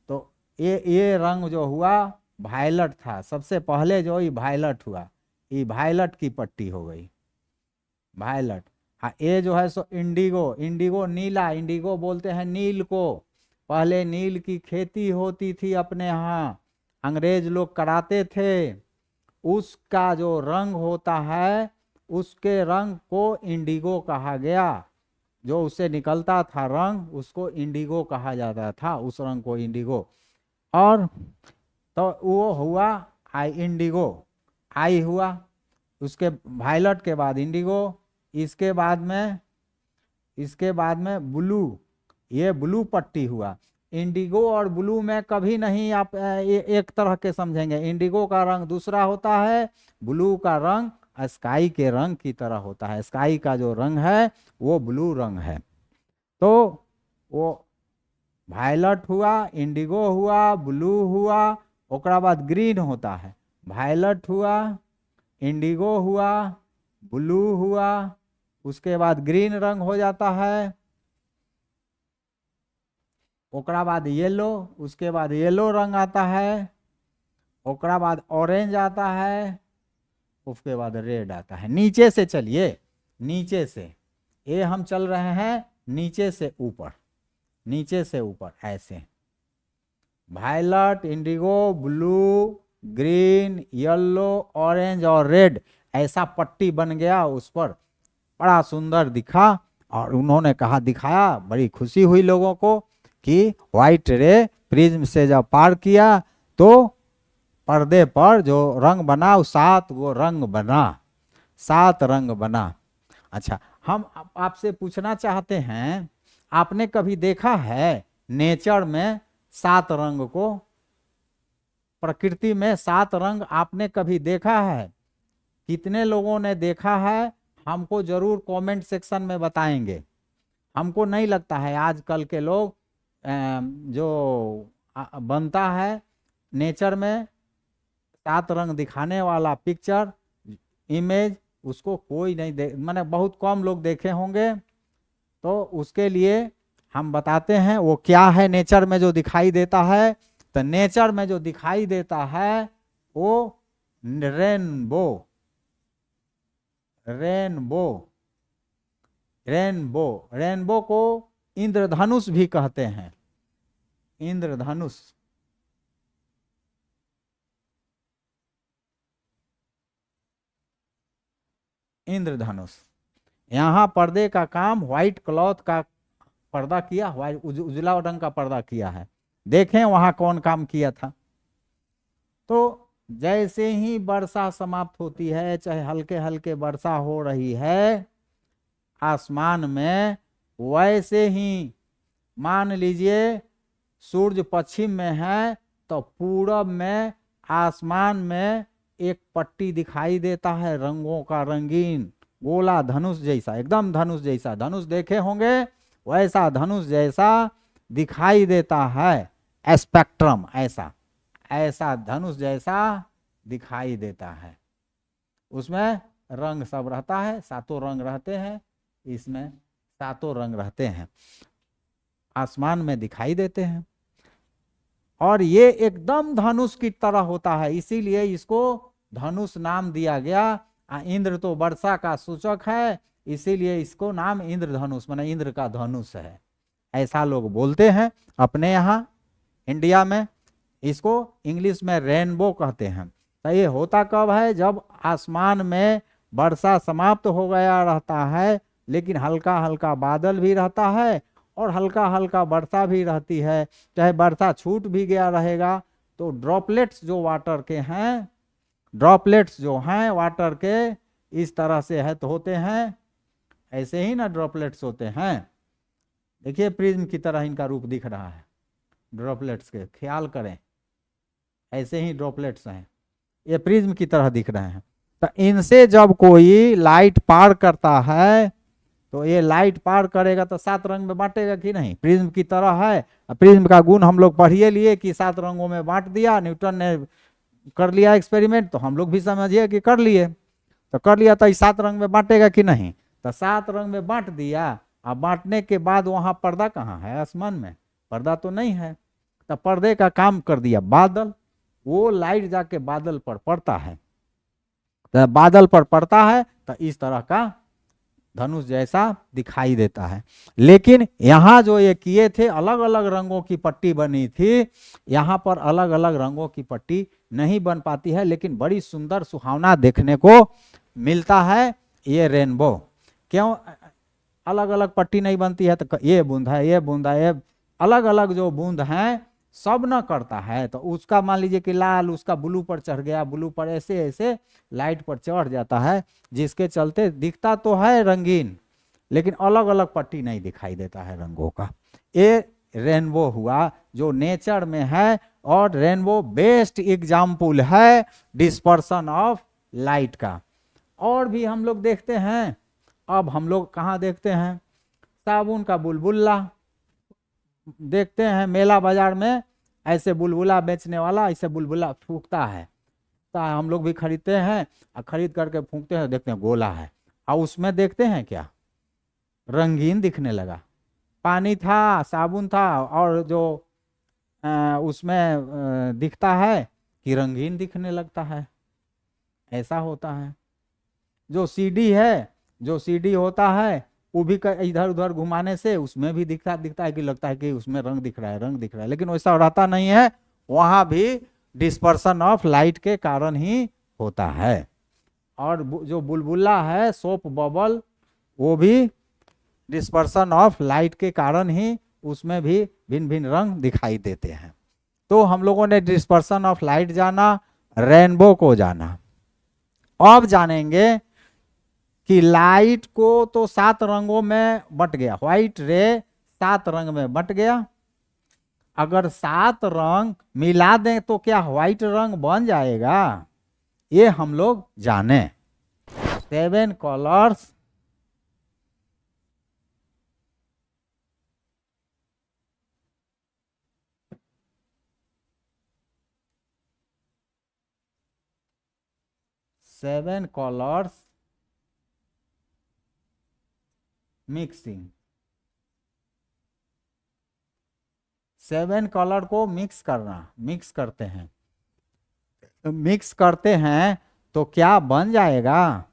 तो ये रंग जो हुआ वायलट था, सबसे पहले जो ये वायलट हुआ, ये वायलट की पट्टी हो गई, वायलट। हाँ, ये जो है सो इंडिगो, इंडिगो नीला, इंडिगो बोलते हैं नील को। पहले नील की खेती होती थी अपने यहाँ, अंग्रेज लोग कराते थे, उसका जो रंग होता है उसके रंग को इंडिगो कहा गया, जो उससे निकलता था रंग उसको इंडिगो कहा जाता था, उस रंग को इंडिगो। और तो वो हुआ आई, इंडिगो आई हुआ, उसके वायलट के बाद इंडिगो, इसके बाद में ब्लू, ये ब्लू पट्टी हुआ। इंडिगो और ब्लू में कभी नहीं आप एक तरह के समझेंगे, इंडिगो का रंग दूसरा होता है, ब्लू का रंग स्काई के रंग की तरह होता है, स्काई का जो रंग है वो ब्लू रंग है। तो वो वायलट हुआ, इंडिगो हुआ, ब्लू हुआ, ओकरा बाद ग्रीन होता है, वायलट हुआ, इंडिगो हुआ, ब्लू हुआ, उसके बाद ग्रीन रंग हो जाता है, ओकरा बाद येलो, उसके बाद येलो रंग आता है, ओकरा बाद ऑरेंज आता है, उसके बाद रेड आता है। नीचे से चलिए, नीचे से, ये हम चल रहे हैं नीचे से ऊपर, नीचे से ऊपर ऐसे, violet, Indigo, blue, green, yellow, orange और रेड, ऐसा पट्टी बन गया उस पर, बड़ा सुंदर दिखा। और उन्होंने कहा, दिखाया, बड़ी खुशी हुई लोगों को कि व्हाइट रे प्रिज्म से जब पार किया तो पर्दे पर जो रंग बना वो 7 गो रंग बना, 7 रंग बना। अच्छा, हम आपसे पूछना चाहते हैं, आपने कभी देखा है नेचर में 7 रंग को? प्रकृति में 7 रंग आपने कभी देखा है? कितने लोगों ने देखा है हमको जरूर कमेंट सेक्शन में बताएंगे। हमको नहीं लगता है आजकल के लोग जो बनता है नेचर में 7 रंग दिखाने वाला पिक्चर, इमेज, उसको कोई नहीं देख, मैंने बहुत कम लोग देखे होंगे। तो उसके लिए हम बताते हैं वो क्या है नेचर में जो दिखाई देता है। तो नेचर में जो दिखाई देता है वो रेनबो, रेनबो, रेनबो, रेनबो को इंद्रधनुष भी कहते हैं, इंद्रधनुष, इंद्रधनुष। यहाँ पर्दे का काम व्हाइट क्लॉथ का पर्दा किया, व्हाइट उजला रंग का पर्दा किया है। देखें वहां कौन काम किया था। तो जैसे ही वर्षा समाप्त होती है, चाहे हल्के हल्के वर्षा हो रही है आसमान में, वैसे ही मान लीजिए सूर्य पश्चिम में है तो पूरब में आसमान में एक पट्टी दिखाई देता है रंगों का, रंगीन गोला धनुष जैसा, एकदम धनुष जैसा, धनुष देखे होंगे वैसा धनुष जैसा दिखाई देता है। स्पेक्ट्रम ऐसा, ऐसा धनुष जैसा दिखाई देता है। उसमें रंग सब रहता है, सातों रंग रहते हैं, इसमें सातों रंग रहते हैं, आसमान में दिखाई देते हैं। और ये एकदम धनुष की तरह होता है, इसीलिए इसको धनुष नाम दिया गया। इंद्र तो वर्षा का सूचक है, इसीलिए इसको नाम इंद्रधनुष, माने इंद्र का धनुष है, ऐसा लोग बोलते हैं अपने यहाँ इंडिया में। इसको इंग्लिश में रेनबो कहते हैं। तो ये होता कब है, जब आसमान में वर्षा समाप्त हो गया रहता है, लेकिन हल्का हल्का बादल भी रहता है और हल्का हल्का वर्षा भी रहती है। चाहे वर्षा छूट भी गया रहेगा तो ड्रॉपलेट्स जो वाटर के हैं, ड्रॉपलेट्स जो हैं वाटर के, इस तरह से है तो होते हैं, ऐसे ही ना ड्रॉपलेट्स होते हैं। देखिए प्रिज्म की तरह इनका रूप दिख रहा है ड्रॉपलेट्स के, ख्याल करें ऐसे ही ड्रॉपलेट्स हैं, ये प्रिज्म की तरह दिख रहे हैं। तो इनसे जब कोई लाइट पार करता है तो ये लाइट पार करेगा तो 7 रंग में बांटेगा कि नहीं, प्रिज्म की तरह है। प्रिज्म का गुण हम लोग पढ़िए लिए कि 7 रंगों में बांट दिया, न्यूटन ने कर लिया एक्सपेरिमेंट, तो हम लोग भी समझिए कि कर लिए, तो कर लिया तो 7 रंग में बांटेगा कि नहीं। तो 7 रंग में बांट दिया। अब बांटने के बाद वहां पर्दा कहाँ है, आसमान में पर्दा तो नहीं है, तो पर्दे का काम कर दिया बादल, वो लाइट जाके बादल पर पड़ता है, तो बादल पर पड़ता है तो इस तरह का धनुष जैसा दिखाई देता है। लेकिन यहाँ जो ये किए थे, अलग अलग रंगों की पट्टी बनी थी, यहाँ पर अलग अलग रंगों की पट्टी नहीं बन पाती है, लेकिन बड़ी सुंदर सुहावना देखने को मिलता है ये रेनबो। क्यों अलग अलग पट्टी नहीं बनती है, तो ये बूंद है, ये बूंद है, ये अलग अलग जो बूंद हैं सब न करता है, तो उसका मान लीजिए कि लाल उसका ब्लू पर चढ़ गया, ब्लू पर ऐसे ऐसे लाइट पर चढ़ जाता है, जिसके चलते दिखता तो है रंगीन, लेकिन अलग अलग पट्टी नहीं दिखाई देता है रंगों का। ये रेनबो हुआ जो नेचर में है, और रेनबो बेस्ट एग्जाम्पल है डिस्पर्सन ऑफ लाइट का। और भी हम लोग देखते हैं, अब हम लोग कहाँ देखते हैं, साबुन का बुलबुला देखते हैं, मेला बाजार में ऐसे बुलबुला बेचने वाला ऐसे बुलबुला फूकता है, तो हम लोग भी खरीदते हैं, और खरीद करके फूकते हैं, देखते हैं गोला है, और उसमें देखते हैं क्या रंगीन दिखने लगा, पानी था, साबुन था, और जो उसमें दिखता है कि रंगीन दिखने लगता है, ऐसा होता है। जो सीडी है, जो सीडी होता है वो भी इधर उधर घुमाने से उसमें भी दिखता है कि लगता है कि उसमें रंग दिख रहा है, रंग दिख रहा है, लेकिन वैसा रहता नहीं है, वहां भी डिस्पर्सन ऑफ लाइट के कारण ही होता है। और जो बुलबुला है, सोप बबल, वो भी डिस्पर्सन ऑफ लाइट के कारण ही उसमें भी भिन्न भिन्न रंग दिखाई देते हैं। तो हम लोगों ने डिस्पर्सन ऑफ लाइट जाना, रेनबो को जाना। अब जानेंगे कि लाइट को तो 7 रंगों में बट गया, व्हाइट रे 7 रंग में बट गया। अगर 7 रंग मिला दें तो क्या व्हाइट रंग बन जाएगा, ये हम लोग जाने। 7 कलर्स मिक्सिंग। 7 कलर को मिक्स करना, मिक्स करते हैं, मिक्स करते हैं तो क्या बन जाएगा।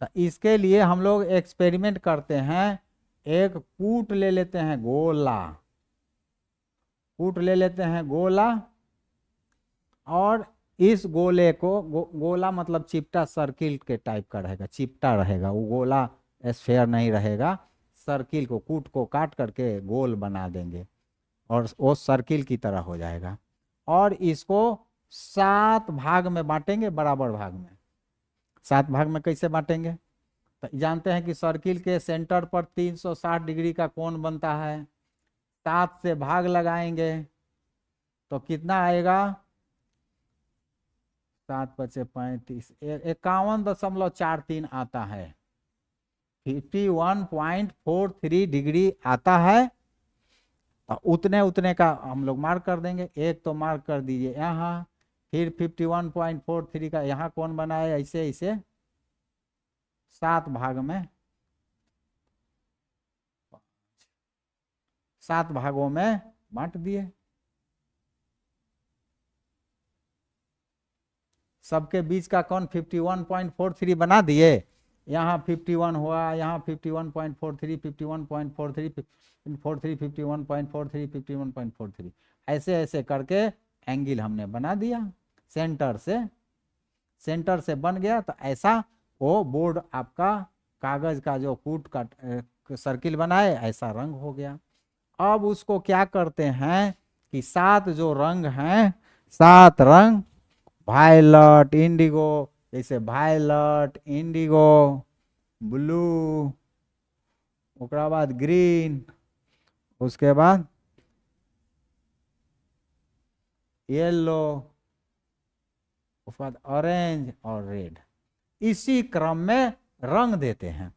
तो इसके लिए हम लोग एक्सपेरिमेंट करते हैं, एक कूट ले लेते हैं गोला, कूट ले लेते हैं गोला, और इस गोले को गोला मतलब चिपटा सर्किल के टाइप का रहेगा, चिपटा रहेगा, वो गोला स्फेयर नहीं रहेगा। सर्किल को कूट को काट करके गोल बना देंगे और वो सर्किल की तरह हो जाएगा। और इसको 7 भाग में बांटेंगे, बराबर भाग में। 7 भाग में कैसे बांटेंगे? तो जानते हैं कि सर्किल के सेंटर पर 360 डिग्री का कोण बनता है। 7 से भाग लगाएंगे तो कितना आएगा? 7 पचे 35, 51.43 आता है। 51.43 डिग्री आता है। तो उतने का हम लोग मार्क कर देंगे। एक तो मार्क कर दीजिए यहाँ, फिर 51.43 का यहाँ कौन बनाए, ऐसे ऐसे 7 भाग में, 7 भागों में बांट दिए। सबके बीच का कौन 51.43 बना दिए। यहाँ 51 हुआ, यहाँ 51.43, 51.43, 43, 51.43, 51.43, ऐसे ऐसे करके एंगल हमने बना दिया। सेंटर से बन गया। तो ऐसा वो बोर्ड आपका कागज का जो कूट का सर्किल बनाए ऐसा रंग हो गया। अब उसको क्या करते हैं कि 7 जो रंग हैं, 7 रंग, वायलट, इंडिगो, जैसे वायलट, इंडिगो, ब्लू, उसके बाद ग्रीन, उसके बाद येलो, उसके बाद ऑरेंज और रेड, इसी क्रम में रंग देते हैं।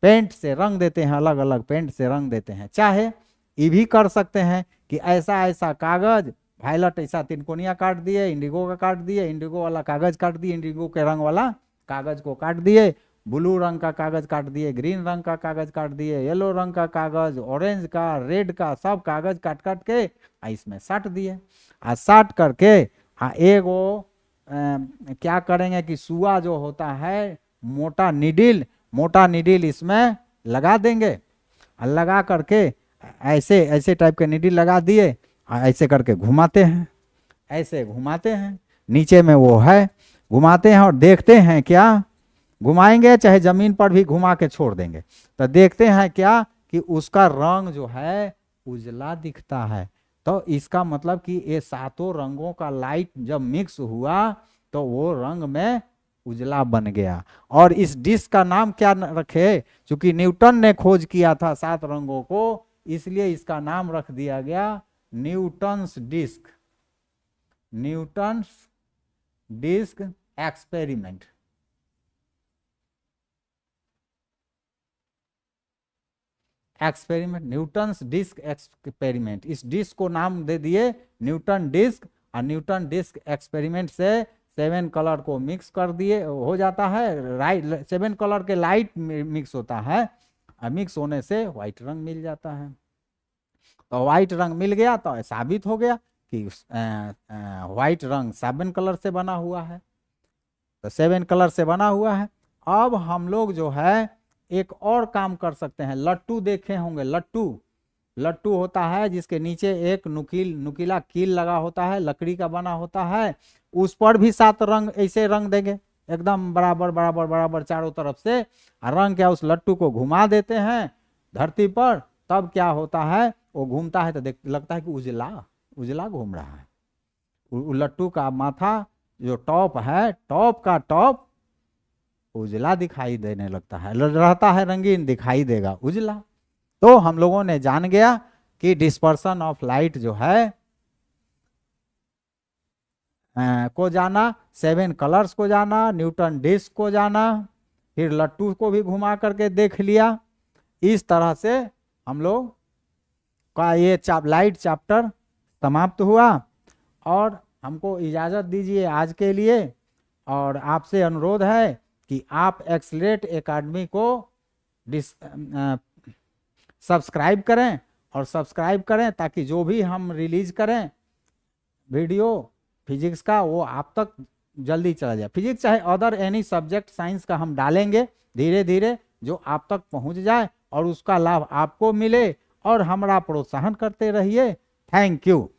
पेंट से रंग देते हैं, अलग अलग पेंट से रंग देते हैं। चाहे ये भी कर सकते हैं कि ऐसा ऐसा कागज, वायलट ऐसा तिनकोनिया काट दिए, इंडिगो का काट दिए, इंडिगो वाला कागज काट दिए, इंडिगो के रंग वाला कागज को काट दिए, ब्लू रंग का कागज काट दिए, ग्रीन रंग का कागज काट दिए, येलो रंग का कागज, ऑरेंज का, रेड का, सब कागज काट काट के इसमें साट दिए। साट करके एक वो क्या करेंगे कि सुआ जो होता है, मोटा निडिल इसमें लगा देंगे। लगा करके ऐसे ऐसे टाइप के निडिल लगा दिए, ऐसे करके घुमाते हैं, ऐसे घुमाते हैं, नीचे में वो है, घुमाते हैं और देखते हैं क्या, घुमाएंगे चाहे जमीन पर भी घुमा के छोड़ देंगे, तो देखते हैं क्या कि उसका रंग जो है उजला दिखता है। तो इसका मतलब कि ये 7 रंगों का लाइट जब मिक्स हुआ तो वो रंग में उजला बन गया। और इस डिस्क का नाम क्या रखे, क्योंकि न्यूटन ने खोज किया था 7 रंगों को, इसलिए इसका नाम रख दिया गया Newton's disc, Newton's disc experiment. Newton's disc experiment, इस डिस्क को नाम दे दिए न्यूटन डिस्क। और न्यूटन डिस्क एक्सपेरिमेंट से 7 कलर को मिक्स कर दिए, हो जाता है राइट, 7 कलर के लाइट मिक्स होता है, और मिक्स होने से व्हाइट रंग मिल जाता है। तो व्हाइट रंग मिल गया तो साबित हो गया कि व्हाइट रंग 7 कलर से बना हुआ है। तो 7 कलर से बना हुआ है। अब हम लोग जो है एक और काम कर सकते हैं। लट्टू देखे होंगे, लट्टू होता है जिसके नीचे एक नुकीला कील लगा होता है, लकड़ी का बना होता है, उस पर भी 7 रंग ऐसे रंग देंगे, एकदम बराबर बराबर बराबर चारों तरफ से रंग क्या, उस लट्टू को घुमा देते हैं धरती पर। तब क्या होता है, वो घूमता है तो लगता है कि उजला घूम रहा है। लट्टू का माथा जो टॉप है, टॉप का टॉप उजला दिखाई देने लगता है, रहता है रंगीन, दिखाई देगा उजला। तो हम लोगों ने जान गया कि डिस्पर्सन ऑफ लाइट जो है को जाना, 7 कलर्स को जाना, न्यूटन डिस्क को जाना, फिर लट्टू को भी घुमा करके देख लिया। इस तरह से हम लोग का ये लाइट चैप्टर समाप्त हुआ। और हमको इजाज़त दीजिए आज के लिए, और आपसे अनुरोध है कि आप एक्सलेट एकेडमी को सब्सक्राइब करें, और सब्सक्राइब करें ताकि जो भी हम रिलीज करें वीडियो फिजिक्स का वो आप तक जल्दी चला जाए। फिजिक्स चाहे अदर एनी सब्जेक्ट साइंस का हम डालेंगे धीरे धीरे, जो आप तक पहुंच जाए और उसका लाभ आपको मिले, और हमारा प्रोत्साहन करते रहिए। Thank you.